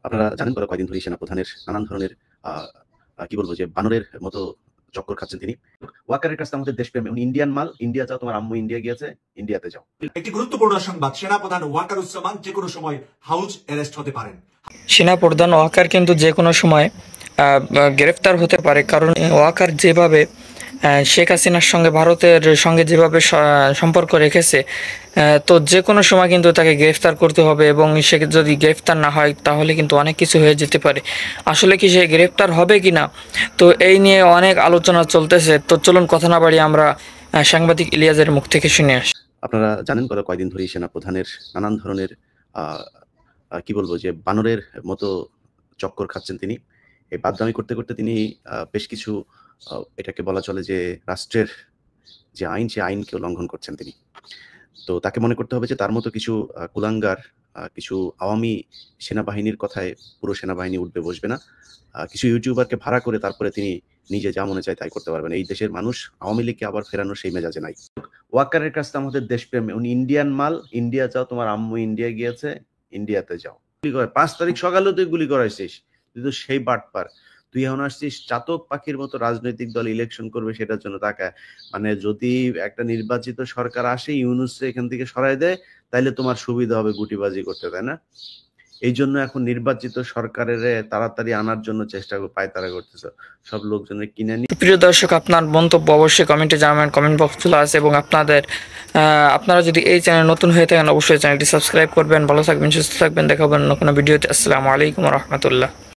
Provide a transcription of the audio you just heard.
আপনারা জানেন গত কয়েকদিন ধরেই সেনাপ্রধানের নানান ধরনের আ আ কি বলব যে বানরের মতো চক্কর খাচ্ছেন তিনি। ওয়াকারের কাছে আমাদের দেশপ্রেম, উনি ইন্ডিয়ান মাল, ইন্ডিয়া যাও, তোমার আম্মু ইন্ডিয়া গিয়েছে, ইন্ডিয়াতে যাও। একটি গুরুত্বপূর্ণ সংবাদ, সেনাপ্রধান ওয়াকারুজ্জামান যে কোনো সময় হাউস অ্যারেস্ট হতে পারেন। সেনাপ্রধান ওয়াকার কিন্তু যে কোনো সময় গ্রেফতার হতে পারে, কারণ ওয়াকার যেভাবে শেখ হাসিনার সঙ্গে ভারতের সঙ্গে যেভাবে সম্পর্ক রেখেছে, তো যে কোনো সময় কিন্তু তাকে গ্রেফতার করতে হবে, এবং সে যদি গ্রেফতার না হয় তাহলে কিন্তু অনেক কিছু হয়ে যেতে পারে। আসলে কি সে গ্রেফতার হবে কি না, তো এই নিয়ে অনেক আলোচনা চলতেছে। তো চলুন কথা না বাড়িয়ে আমরা সাংবাদিক ইলিয়াসের মুখ থেকে শুনে আসি। আপনারা জানেন গত কয়েকদিন ধরেই সেনাপ্রধানের নানান ধরনের আ কি বলব যে বানরের মতো চক্কর খাচ্ছেন তিনি। এই বাদরামি করতে, করতে তিনি বেশ কিছু এটাকে বলা চলে যে রাষ্ট্রের যে আইন, সে আইনকেও লঙ্ঘন করছেন তিনি। তো তাকে মনে করতে হবে যে তার মতো কিছু কুলাঙ্গার, কিছু আওয়ামী সেনাবাহিনীর কথায় পুরো সেনাবাহিনী উঠবে বসবে না। কিছু ইউটিউবারকে ভাড়া করে তারপরে তিনি নিজে যা মনে চায় তাই করতে পারবেন। এই দেশের মানুষ আওয়ামী লীগকে আবার ফেরানোর সেই মেজাজে নাই। ওয়াকারের কাছে আমাদের দেশপ্রেম, উনি ইন্ডিয়ান মাল, ইন্ডিয়া যাও, তোমার আম্মু ইন্ডিয়া গিয়েছে, ইন্ডিয়াতে যাও। গুলি করে ৫ তারিখ সকালেও তুই গুলি করাইছিস, তুই তো সেই বাটপার। তুই এখন আসছিস চাতক পাখির মতো রাজনৈতিক দল ইলেকশন করবে সেটার জন্য তাকায়। মানে যদি একটা নির্বাচিত সরকার আসে, ইউনূসকে এখান থেকে সরাই দেয়, তাইলে তোমার সুবিধা হবে গুটিবাজি করতে, তাই না? এই জন্য এখন নির্বাচিত সরকারের তাড়াতাড়ি আনার জন্য চেষ্টা পায়তারা করতেছে, সব লোকজনের কিনে নিয়ে। প্রিয় দর্শক, আপনার মন্তব্য অবশ্যই কমেন্টে জানাবেন, কমেন্ট বক্স খোলা আছে, এবং আপনারা যদি এই চ্যানেল নতুন হয়ে থাকেন অবশ্যই চ্যানেলটি সাবস্ক্রাইব করবেন। ভালো থাকবেন, সুস্থ থাকবেন, দেখাবেন অন্য কোনো ভিডিওতে। আসসালামু আলাইকুম ওয়া রাহমাতুল্লাহ।